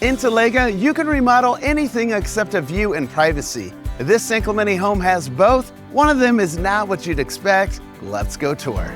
In Talega, you can remodel anything except a view and privacy. This San Clemente home has both. One of them is not what you'd expect. Let's go tour.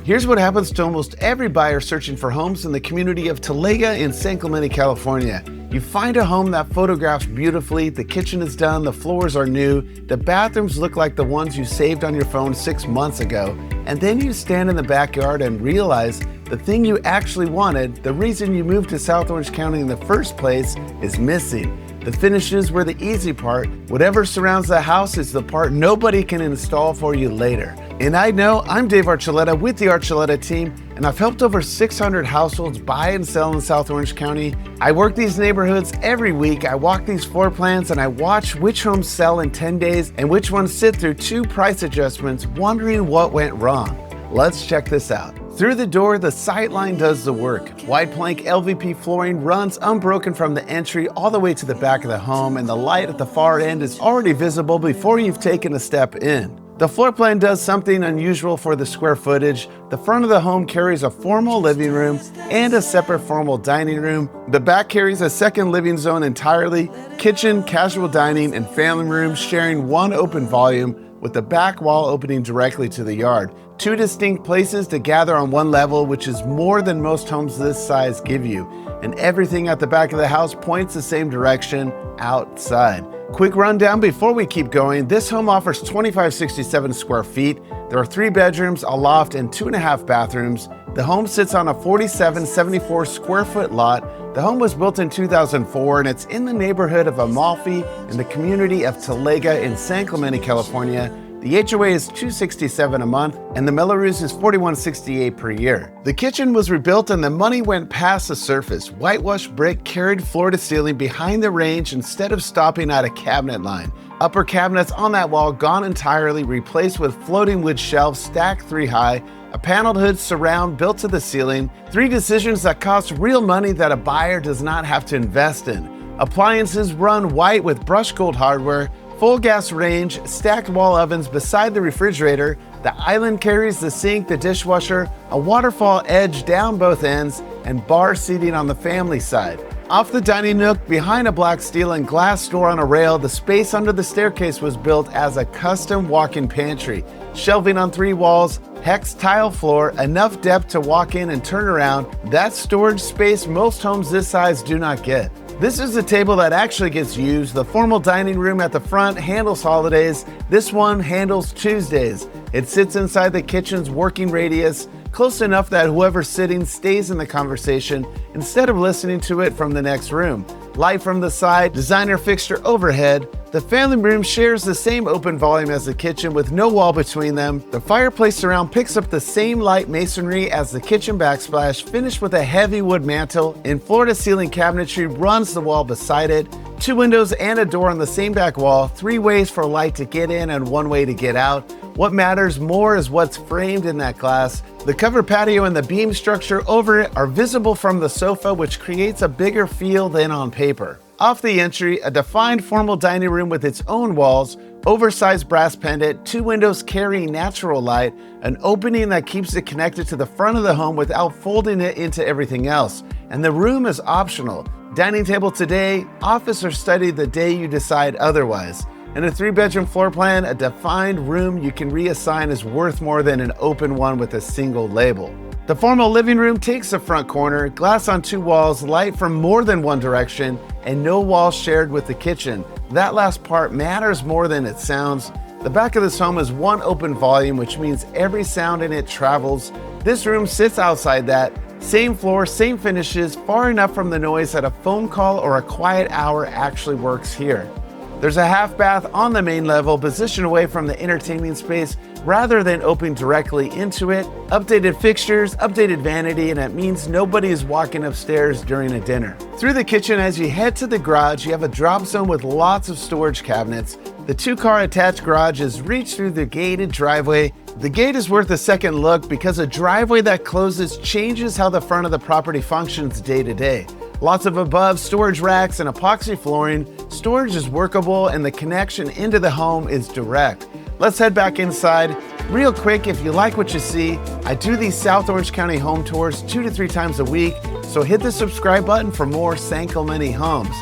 Here's what happens to almost every buyer searching for homes in the community of Talega in San Clemente, California. You find a home that photographs beautifully, the kitchen is done, the floors are new, the bathrooms look like the ones you saved on your phone 6 months ago, and then you stand in the backyard and realize the thing you actually wanted, the reason you moved to South Orange County in the first place, is missing. The finishes were the easy part. Whatever surrounds the house is the part nobody can install for you later. And I know I'm Dave Archuleta with the Archuleta team, and I've helped over 600 households buy and sell in South Orange County. I work these neighborhoods every week. I walk these floor plans and I watch which homes sell in 10 days and which ones sit through 2 price adjustments, wondering what went wrong. Let's check this out. Through the door, the sightline does the work. Wide plank LVP flooring runs unbroken from the entry all the way to the back of the home, and the light at the far end is already visible before you've taken a step in. The floor plan does something unusual for the square footage. The front of the home carries a formal living room and a separate formal dining room. The back carries a second living zone entirely, kitchen, casual dining, and family room sharing one open volume with the back wall opening directly to the yard. 2 distinct places to gather on one level, which is more than most homes this size give you. And everything at the back of the house points the same direction, outside. Quick rundown before we keep going. This home offers 2,567 square feet. There are 3 bedrooms, a loft, and 2.5 bathrooms. The home sits on a 4,774 square foot lot. The home was built in 2004 and it's in the neighborhood of Amalfi in the community of Talega in San Clemente, California. The HOA is $267 a month and the Melrose is $4168 per year. The kitchen was rebuilt and the money went past the surface. Whitewashed brick carried floor to ceiling behind the range instead of stopping at a cabinet line. Upper cabinets on that wall gone entirely, replaced with floating wood shelves stacked 3 high, a paneled hood surround built to the ceiling. 3 decisions that cost real money that a buyer does not have to invest in. Appliances run white with brushed gold hardware, full gas range, stacked wall ovens beside the refrigerator. The island carries the sink, the dishwasher, a waterfall edge down both ends, and bar seating on the family side. Off the dining nook, behind a black steel and glass door on a rail, the space under the staircase was built as a custom walk-in pantry. Shelving on 3 walls, hex tile floor, enough depth to walk in and turn around. That's storage space most homes this size do not get. This is a table that actually gets used. The formal dining room at the front handles holidays. This one handles Tuesdays. It sits inside the kitchen's working radius, close enough that whoever's sitting stays in the conversation instead of listening to it from the next room. Light from the side, designer fixture overhead. The family room shares the same open volume as the kitchen with no wall between them. The fireplace surround picks up the same light masonry as the kitchen backsplash, finished with a heavy wood mantle, and floor-to-ceiling cabinetry runs the wall beside it. 2 windows and a door on the same back wall, 3 ways for light to get in and 1 way to get out. What matters more is what's framed in that glass. The covered patio and the beam structure over it are visible from the sofa, which creates a bigger feel than on paper. Off the entry, a defined formal dining room with its own walls, oversized brass pendant, 2 windows carrying natural light, an opening that keeps it connected to the front of the home without folding it into everything else. And the room is optional. Dining table today, office or study the day you decide otherwise. In a 3-bedroom floor plan, a defined room you can reassign is worth more than an open one with a single label. The formal living room takes the front corner, glass on 2 walls, light from more than one direction, and no walls shared with the kitchen. That last part matters more than it sounds. The back of this home is one open volume, which means every sound in it travels. This room sits outside that. Same floor, same finishes, far enough from the noise that a phone call or a quiet hour actually works here. There's a half bath on the main level, positioned away from the entertaining space rather than opening directly into it. Updated fixtures, updated vanity, and it means nobody is walking upstairs during a dinner. Through the kitchen, as you head to the garage, you have a drop zone with lots of storage cabinets. The 2-car attached garage is reached through the gated driveway. The gate is worth a second look because a driveway that closes changes how the front of the property functions day to day. Lots of above storage racks and epoxy flooring. Storage is workable and the connection into the home is direct. Let's head back inside. Real quick, if you like what you see, I do these South Orange County home tours 2 to 3 times a week, so hit the subscribe button for more San Clemente homes.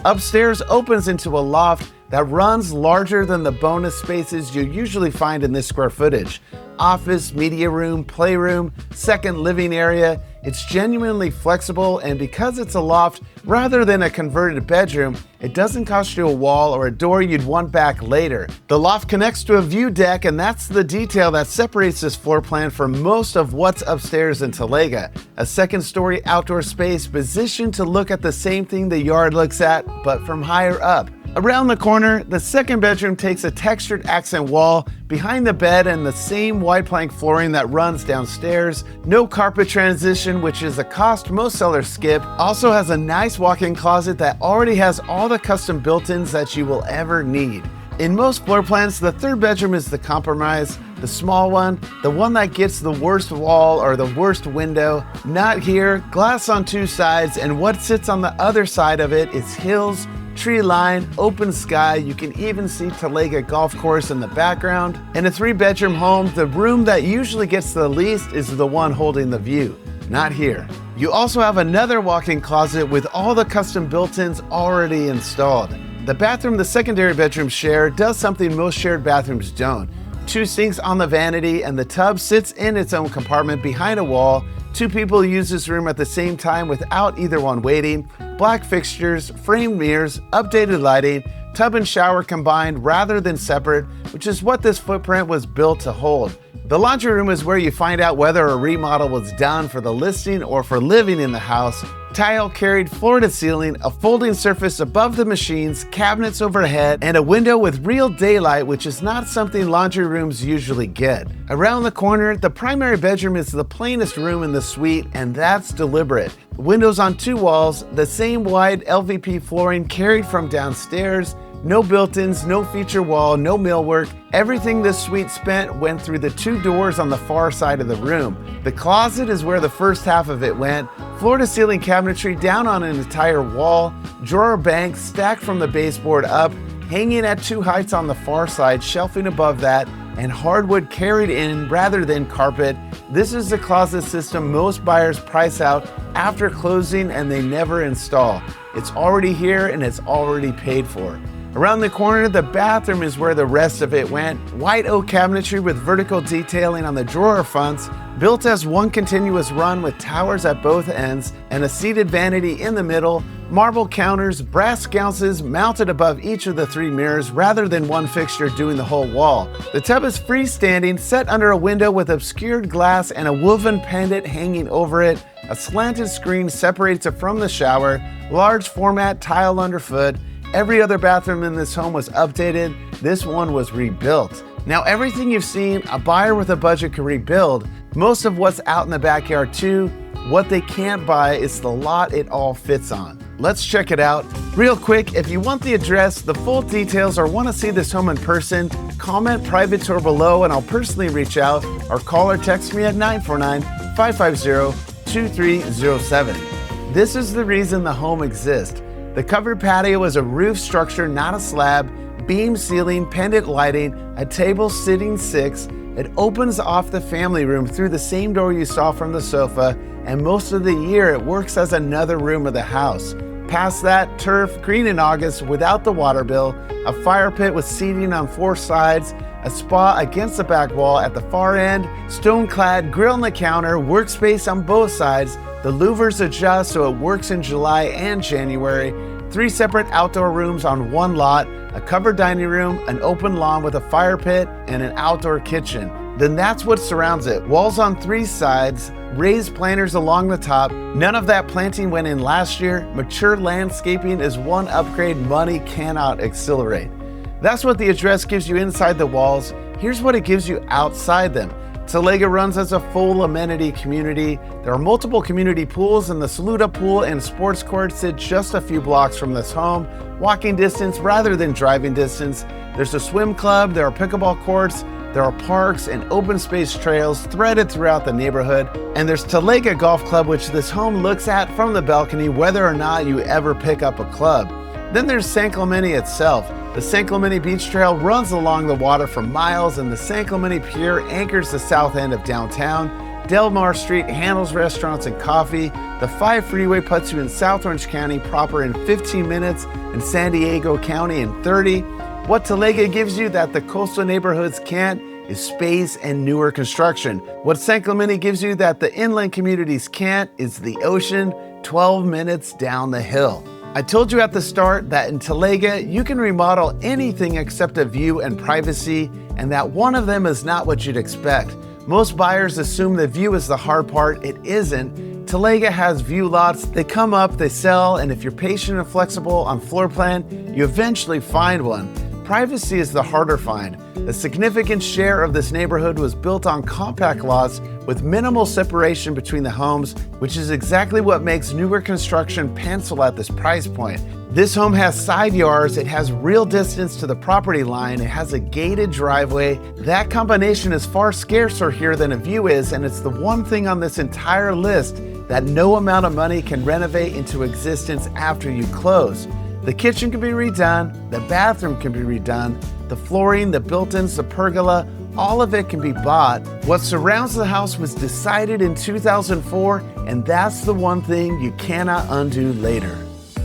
Upstairs opens into a loft that runs larger than the bonus spaces you usually find in this square footage. Office, media room, playroom, second living area. It's genuinely flexible, and because it's a loft rather than a converted bedroom, it doesn't cost you a wall or a door you'd want back later. The loft connects to a view deck, and that's the detail that separates this floor plan from most of what's upstairs in Talega. A second-story outdoor space positioned to look at the same thing the yard looks at, but from higher up. Around the corner, the second bedroom takes a textured accent wall behind the bed and the same wide plank flooring that runs downstairs. No carpet transition, which is a cost most sellers skip. Also has a nice walk-in closet that already has all the custom built-ins that you will ever need. In most floor plans, the third bedroom is the compromise, the small one, the one that gets the worst wall or the worst window. Not here. Glass on two sides, and what sits on the other side of it is hills, tree line, open sky. You can even see Talega Golf Course in the background. In a 3-bedroom home, the room that usually gets the least is the one holding the view. Not here. You also have another walk-in closet with all the custom built-ins already installed. The bathroom the secondary bedroom share does something most shared bathrooms don't. 2 sinks on the vanity, and the tub sits in its own compartment behind a wall. 2 people use this room at the same time without either one waiting. Black fixtures, framed mirrors, updated lighting, tub and shower combined rather than separate, which is what this footprint was built to hold. The laundry room is where you find out whether a remodel was done for the listing or for living in the house. Tile carried floor to ceiling, a folding surface above the machines, cabinets overhead, and a window with real daylight, which is not something laundry rooms usually get. Around the corner, the primary bedroom is the plainest room in the suite, and that's deliberate. Windows on 2 walls, the same wide LVP flooring carried from downstairs. No built-ins, no feature wall, no millwork. Everything this suite spent went through the 2 doors on the far side of the room. The closet is where the first half of it went. Floor-to-ceiling cabinetry down on an entire wall. Drawer banks stacked from the baseboard up, hanging at 2 heights on the far side, shelving above that, and hardwood carried in rather than carpet. This is the closet system most buyers price out after closing and they never install. It's already here and it's already paid for. Around the corner, the bathroom is where the rest of it went. White oak cabinetry with vertical detailing on the drawer fronts, built as one continuous run with towers at both ends and a seated vanity in the middle. Marble counters, brass sconces mounted above each of the 3 mirrors rather than one fixture doing the whole wall. The tub is freestanding, set under a window with obscured glass and a woven pendant hanging over it. A slanted screen separates it from the shower. Large format tile underfoot. Every other bathroom in this home was updated. This one was rebuilt. Now, everything you've seen, a buyer with a budget can rebuild. Most of what's out in the backyard too. What they can't buy is the lot it all fits on. Let's check it out. Real quick, if you want the address, the full details, or want to see this home in person, comment private tour below and I'll personally reach out, or call or text me at 949-550-2307. This is the reason the home exists. The covered patio is a roof structure, not a slab, beam ceiling, pendant lighting, a table sitting 6. It opens off the family room through the same door you saw from the sofa, and most of the year it works as another room of the house. Past that, turf, green in August without the water bill, a fire pit with seating on 4 sides, a spa against the back wall at the far end, stone-clad grill on the counter, workspace on both sides. The louvers adjust so it works in July and January. 3 separate outdoor rooms on 1 lot, a covered dining room, an open lawn with a fire pit, and an outdoor kitchen. Then that's what surrounds it. Walls on 3 sides, raised planters along the top. None of that planting went in last year. Mature landscaping is one upgrade money cannot accelerate. That's what the address gives you inside the walls. Here's what it gives you outside them. Talega runs as a full amenity community. There are multiple community pools, and the Saluda pool and sports court sit just a few blocks from this home, walking distance rather than driving distance. There's a swim club, there are pickleball courts, there are parks and open space trails threaded throughout the neighborhood, and there's Talega Golf Club, which this home looks at from the balcony whether or not you ever pick up a club. Then there's San Clemente itself. The San Clemente Beach Trail runs along the water for miles, and the San Clemente Pier anchors the south end of downtown. Del Mar Street handles restaurants and coffee. The 5 freeway puts you in South Orange County proper in 15 minutes and San Diego County in 30. What Talega gives you that the coastal neighborhoods can't is space and newer construction. What San Clemente gives you that the inland communities can't is the ocean 12 minutes down the hill. I told you at the start that in Talega, you can remodel anything except a view and privacy, and that one of them is not what you'd expect. Most buyers assume the view is the hard part. It isn't. Talega has view lots. They come up, they sell, and if you're patient and flexible on floor plan, you eventually find one. Privacy is the harder find. A significant share of this neighborhood was built on compact lots with minimal separation between the homes, which is exactly what makes newer construction pencil at this price point. This home has side yards, it has real distance to the property line, it has a gated driveway. That combination is far scarcer here than a view is, and it's the one thing on this entire list that no amount of money can renovate into existence after you close. The kitchen can be redone, the bathroom can be redone, the flooring, the built-ins, the pergola, all of it can be bought. What surrounds the house was decided in 2004, and that's the one thing you cannot undo later.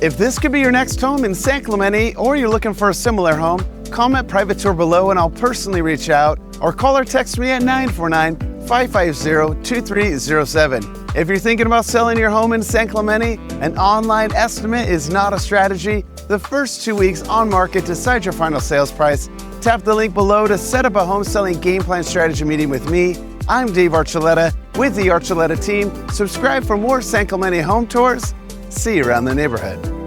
If this could be your next home in San Clemente, or you're looking for a similar home, comment private tour below and I'll personally reach out, or call or text me at 949-550-2307. If you're thinking about selling your home in San Clemente, an online estimate is not a strategy. The first 2 weeks on market decide your final sales price. Tap the link below to set up a home selling game plan strategy meeting with me. I'm Dave Archuleta with the Archuleta team. Subscribe for more San Clemente home tours. See you around the neighborhood.